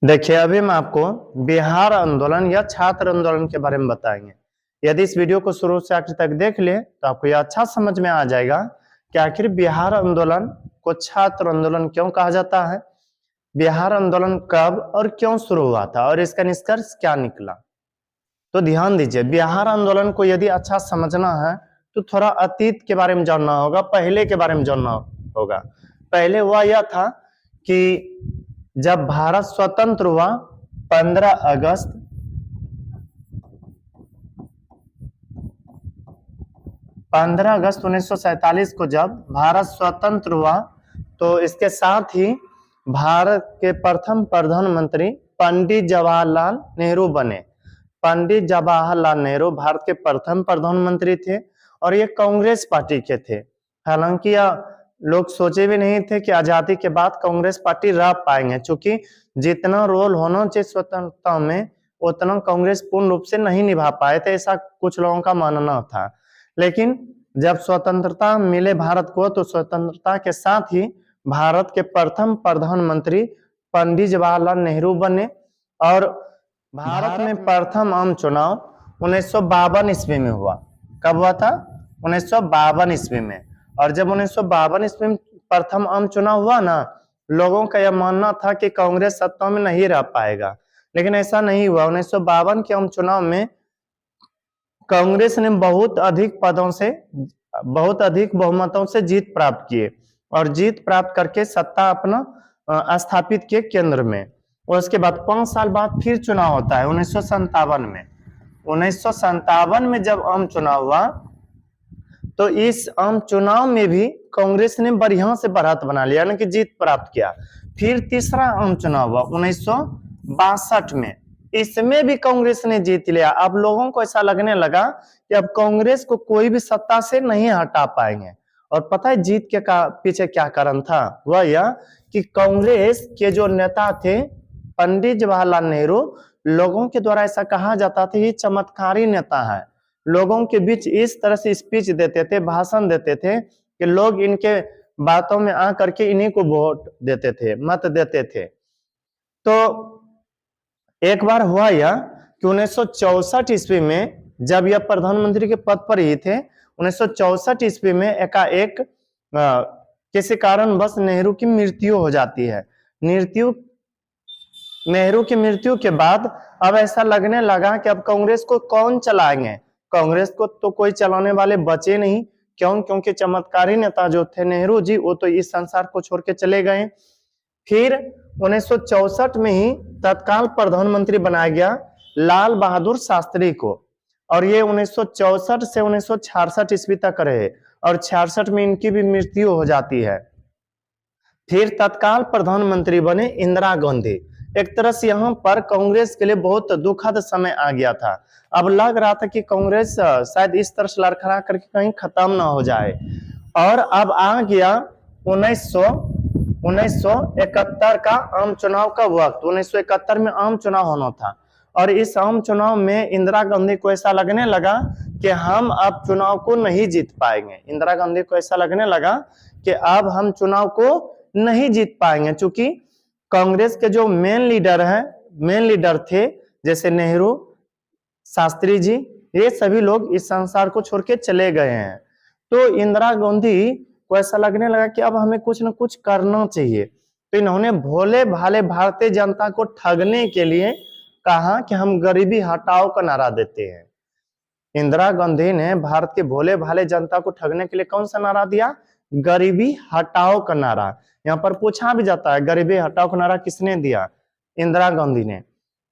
देखिए, अभी हम आपको बिहार आंदोलन या छात्र आंदोलन के बारे में बताएंगे। यदि इस वीडियो को शुरू से आखिर तक देख ले तो आपको यह अच्छा समझ में आ जाएगा कि आखिर बिहार आंदोलन को छात्र आंदोलन क्यों कहा जाता है, बिहार आंदोलन कब और क्यों शुरू हुआ था और इसका निष्कर्ष क्या निकला। तो ध्यान दीजिए, बिहार आंदोलन को यदि अच्छा समझना है तो थोड़ा अतीत के बारे में जानना होगा, पहले के बारे में जानना होगा। पहले हुआ यह था कि जब भारत स्वतंत्र हुआ 15 अगस्त 1947 को जब भारत स्वतंत्र हुआ तो इसके साथ ही भारत के प्रथम प्रधानमंत्री पंडित जवाहरलाल नेहरू बने। पंडित जवाहरलाल नेहरू भारत के प्रथम प्रधानमंत्री थे और ये कांग्रेस पार्टी के थे। हालांकि यह लोग सोचे भी नहीं थे कि आजादी के बाद कांग्रेस पार्टी रह पाएंगे, क्योंकि जितना रोल होना चाहिए स्वतंत्रता में उतना कांग्रेस पूर्ण रूप से नहीं निभा पाए थे, ऐसा कुछ लोगों का मानना था। लेकिन जब स्वतंत्रता मिले भारत को तो स्वतंत्रता के साथ ही भारत के प्रथम प्रधानमंत्री पंडित जवाहरलाल नेहरू बने और भारत में प्रथम आम चुनाव 1952 ईस्वी में हुआ। कब हुआ था? 1952 ईस्वी में। और जब 1952 ईस्वी में प्रथम आम चुनाव हुआ ना, लोगों का यह मानना था कि कांग्रेस सत्ता में नहीं रह पाएगा, लेकिन ऐसा नहीं हुआ। 1952 के आम चुनाव में कांग्रेस ने बहुत अधिक बहुमतों से जीत प्राप्त किए और जीत प्राप्त करके सत्ता अपना स्थापित किए केंद्र में। और उसके बाद 5 साल बाद फिर चुनाव होता है 1957 में। 1957 में जब आम चुनाव हुआ तो इस आम चुनाव में भी कांग्रेस ने बढ़िया से बढ़त बना लिया, यानी कि जीत प्राप्त किया। फिर तीसरा आम चुनाव हुआ 1962 में, इसमें भी कांग्रेस ने जीत लिया। अब लोगों को ऐसा लगने लगा कि अब कांग्रेस को कोई भी सत्ता से नहीं हटा पाएंगे। और पता है जीत के पीछे क्या कारण था? वह यह कि कांग्रेस के जो नेता थे पंडित जवाहरलाल नेहरू, लोगों के द्वारा ऐसा कहा जाता था ये चमत्कारी नेता है। लोगों के बीच इस तरह से स्पीच देते थे, भाषण देते थे कि लोग इनके बातों में आ करके इन्हीं को वोट देते थे, मत देते थे। तो एक बार हुआ यह कि 1964 ईस्वी में जब यह प्रधानमंत्री के पद पर ही थे, 1964 ईस्वी में एकाएक किसी कारणवश नेहरू की मृत्यु हो जाती है। नेहरू की मृत्यु के बाद अब ऐसा लगने लगा कि अब कांग्रेस को कौन चलाएंगे। कांग्रेस को तो कोई चलाने वाले बचे नहीं। क्यों? क्योंकि चमत्कारी नेता जो थे नेहरू जी, वो तो इस संसार को छोड़ के चले गए। फिर 1964 में ही तत्काल प्रधानमंत्री बनाया गया लाल बहादुर शास्त्री को, और ये 1964 से 1966 ईस्वी तक रहे और 66 में इनकी भी मृत्यु हो जाती है। फिर तत्काल प्रधानमंत्री बने इंदिरा गांधी। एक तरह से यहाँ पर कांग्रेस के लिए बहुत दुखद समय आ गया था। अब लग रहा था कि कांग्रेस शायद इस तरह से लड़खड़ा करके कहीं खत्म ना हो जाए। और अब आ गया 1971 का आम चुनाव का वक्त। 1971 में आम चुनाव होना था और इस आम चुनाव में इंदिरा गांधी को ऐसा लगने लगा कि हम अब चुनाव को नहीं जीत पाएंगे। इंदिरा गांधी को ऐसा लगने लगा कि अब हम चुनाव को नहीं जीत पाएंगे, क्योंकि कांग्रेस के जो मेन लीडर थे जैसे नेहरू, शास्त्री जी, ये सभी लोग इस संसार को छोड़ के चले गए हैं। तो इंदिरा गांधी को ऐसा लगने लगा कि अब हमें कुछ न कुछ करना चाहिए। तो इन्होंने भोले भाले भारतीय जनता को ठगने के लिए कहा कि हम गरीबी हटाओ का नारा देते हैं। इंदिरा गांधी ने भारत के भोले भाले जनता को ठगने के लिए कौन सा नारा दिया? गरीबी हटाओ का नारा। यहाँ पर पूछा भी जाता है गरीबी हटाओ का नारा किसने दिया? इंदिरा गांधी ने।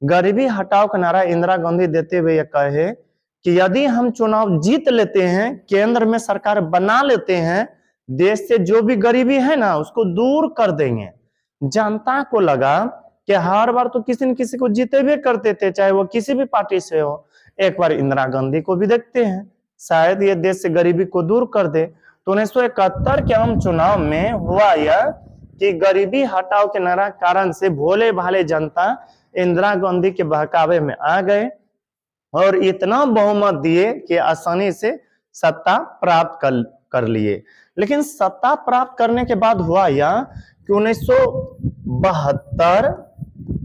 गरीबी हटाओ का नारा इंदिरा गांधी देते हुए यह कहे कि यदि हम चुनाव जीत लेते हैं, केंद्र में सरकार बना लेते हैं, देश से जो भी गरीबी है ना उसको दूर कर देंगे। जनता को लगा कि हर बार तो किसी न किसी को जीते हुए करते थे, चाहे वो किसी भी पार्टी से हो। एक बार इंदिरा गांधी को भी देखते हैं, शायद ये देश से गरीबी को दूर कर दे। तो 1971 के आम चुनाव में हुआ यह कि गरीबी हटाओ के नारा कारण से भोले भाले जनता इंदिरा गांधी के बहकावे में आ गए और इतना बहुमत दिए कि आसानी से सत्ता प्राप्त कर लिए। लेकिन सत्ता प्राप्त करने के बाद हुआ यह कि 1972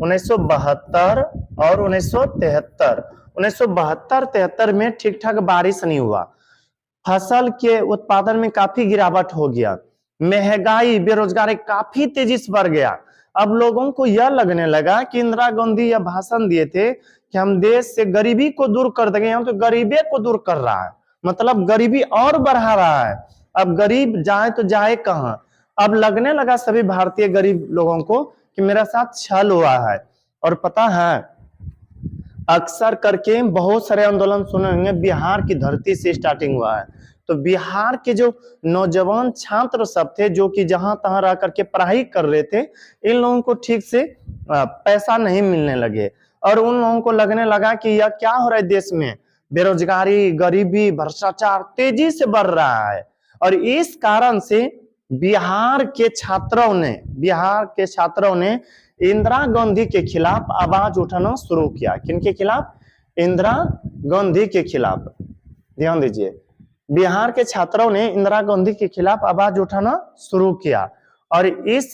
1972 और 1973। 1972-73 में ठीक ठाक बारिश नहीं हुआ, फसल के उत्पादन में काफी गिरावट हो गया, महंगाई बेरोजगारी काफी तेजी से बढ़ गया। अब लोगों को यह लगने लगा कि इंदिरा गांधी यह भाषण दिए थे कि हम देश से गरीबी को दूर कर देंगे, हम तो गरीबी को दूर कर रहा है, मतलब गरीबी और बढ़ा रहा है। अब गरीब जाए तो जाए कहां। अब लगने लगा सभी भारतीय गरीब लोगों को कि मेरा साथ छल हुआ है। और पता है, अक्सर करके बहुत सारे आंदोलन सुने होंगे बिहार की धरती से स्टार्टिंग हुआ है। तो बिहार के जो नौजवान छात्र सब थे जो कि जहां तहां रह करके पढ़ाई कर रहे थे, इन लोगों को ठीक से पैसा नहीं मिलने लगे और उन लोगों को लगने लगा कि यह क्या हो रहा है देश में, बेरोजगारी, गरीबी, भ्रष्टाचार तेजी से बढ़ रहा है। और इस कारण से बिहार के छात्रों ने इंदिरा गांधी के खिलाफ आवाज उठाना शुरू किया। किनके खिलाफ? इंदिरा गांधी के खिलाफ। ध्यान दीजिए, बिहार के छात्रों ने इंदिरा गांधी के खिलाफ आवाज उठाना शुरू किया और इस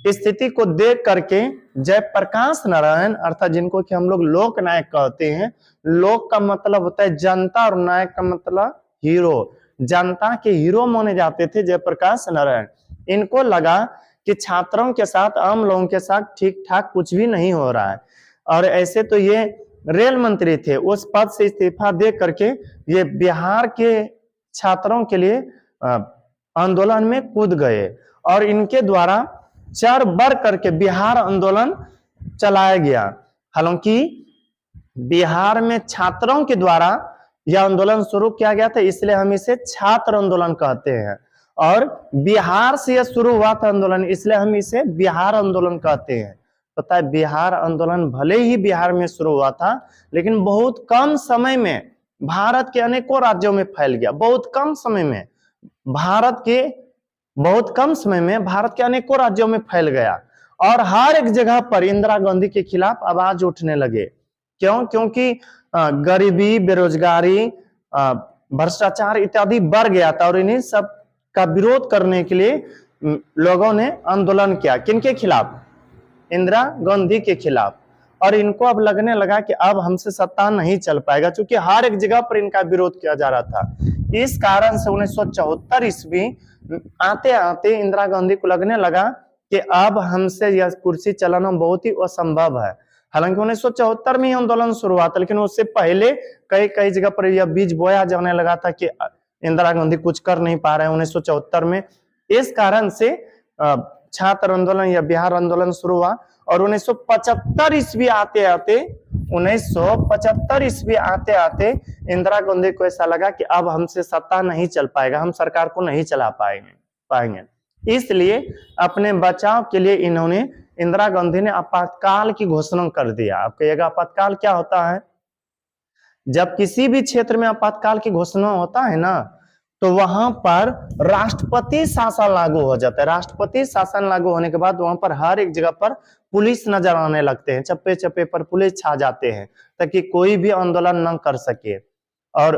स्थिति को देख करके जयप्रकाश नारायण, अर्थात जिनको कि हम लोग लोक नायक कहते हैं, लोक का मतलब होता है जनता और नायक का मतलब हीरो, जनता के हीरो माने जाते थे जयप्रकाश नारायण। इनको लगा कि छात्रों के साथ, आम लोगों के साथ ठीक ठाक कुछ भी नहीं हो रहा है और ऐसे तो ये रेल मंत्री थे, उस पद से इस्तीफा दे करके ये बिहार के छात्रों के लिए आंदोलन में कूद गए और इनके द्वारा चढ़ बढ़ करके बिहार आंदोलन चलाया गया। हालांकि बिहार में छात्रों के द्वारा यह आंदोलन शुरू किया गया था, इसलिए हम इसे छात्र आंदोलन कहते हैं। और बिहार से यह शुरू हुआ था आंदोलन, इसलिए हम इसे बिहार आंदोलन कहते हैं। पता है, बिहार आंदोलन भले ही बिहार में शुरू हुआ था, लेकिन बहुत कम समय में भारत के अनेकों राज्यों में फैल गया। बहुत कम समय में भारत के अनेकों राज्यों में फैल गया और हर एक जगह पर इंदिरा गांधी के खिलाफ आवाज उठने लगे। क्यों? क्योंकि गरीबी, बेरोजगारी, भ्रष्टाचार इत्यादि बढ़ गया था और इन्हीं सब का विरोध करने के लिए लोगों ने आंदोलन किया। किनके खिलाफ? इंदिरा गांधी के खिलाफ। और इनको अब लगने लगा कि अब हमसे सत्ता नहीं चल पाएगा, क्योंकि हर एक जगह पर इनका विरोध किया जा रहा था। इस कारण से 1974 ईस्वी आते आते इंदिरा गांधी को लगने लगा कि अब हमसे यह कुर्सी चलाना बहुत ही असंभव है। हालांकि 1974 में आंदोलन शुरू हुआ था, लेकिन उससे पहले कई जगह पर यह बीज बोया जाने लगा था कि इंदिरा गांधी कुछ कर नहीं पा रहे हैं 1974 में। इस कारण से छात्र आंदोलन या बिहार आंदोलन शुरू हुआ और 1975 ईस्वी आते आते इंदिरा गांधी को ऐसा लगा कि अब हमसे सत्ता नहीं चल पाएगा, हम सरकार को नहीं चला पाएंगे। इसलिए अपने बचाव के लिए इन्होंने, इंदिरा गांधी ने आपातकाल की घोषणा कर दिया। आप कहिएगा आपातकाल क्या होता है? जब किसी भी क्षेत्र में आपातकाल की घोषणा होता है ना, तो वहां पर राष्ट्रपति शासन लागू हो जाता है। राष्ट्रपति शासन लागू होने के बाद वहां पर हर एक जगह पर पुलिस नजर आने लगते हैं, चप्पे चप्पे पर पुलिस छा जाते हैं ताकि कोई भी आंदोलन न कर सके। और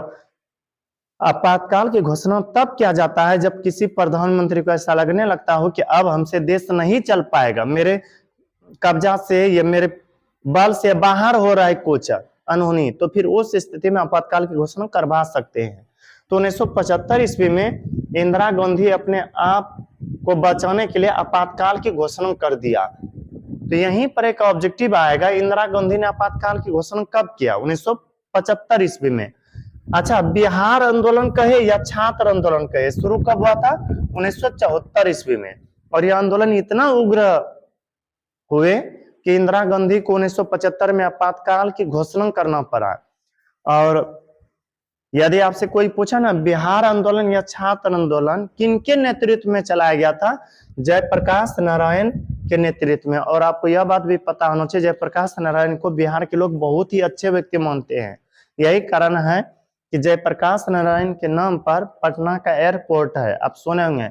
आपातकाल की घोषणा तब किया जाता है जब किसी प्रधानमंत्री को ऐसा लगने लगता हो कि अब हमसे देश नहीं चल पाएगा, मेरे कब्जा से या मेरे बल से बाहर हो रहा है कुछ अनहोनी, तो फिर उस स्थिति में आपातकाल की घोषणा करवा सकते हैं। तो 1975 ईस्वी में इंदिरा गांधी अपने आप को बचाने के लिए आपातकाल की घोषणा कर दिया। तो यहीं पर एक ऑब्जेक्टिव आएगा, इंदिरा गांधी ने आपातकाल की घोषणा कब किया? 1975 ईस्वी में। अच्छा, बिहार आंदोलन कहे या छात्र आंदोलन कहे, शुरू कब हुआ था? 1974 ईस्वी में। और यह आंदोलन इतना उग्र हुए कि इंदिरा गांधी को 1975 में आपातकाल की घोषणा करना पड़ा। और यदि आपसे कोई पूछा ना बिहार आंदोलन या छात्र आंदोलन किनके नेतृत्व में चलाया गया था? जयप्रकाश नारायण के नेतृत्व में। और आपको यह बात भी पता होना चाहिए, जयप्रकाश नारायण को बिहार के लोग बहुत ही अच्छे व्यक्ति मानते हैं। यही कारण है कि जयप्रकाश नारायण के नाम पर पटना का एयरपोर्ट है। आप सुने होंगे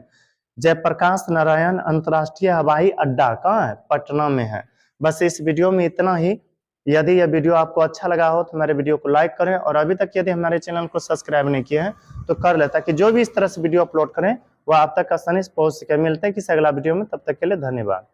जयप्रकाश नारायण अंतर्राष्ट्रीय हवाई अड्डा कहाँ है? पटना में है। बस इस वीडियो में इतना ही। यदि यह वीडियो आपको अच्छा लगा हो तो हमारे वीडियो को लाइक करें और अभी तक यदि हमारे चैनल को सब्सक्राइब नहीं किया है तो कर ले, ताकि जो भी इस तरह से वीडियो अपलोड करें वह आप तक आसानी से पहुंच सके। मिलते हैं किसी अगला वीडियो में, तब तक के लिए धन्यवाद।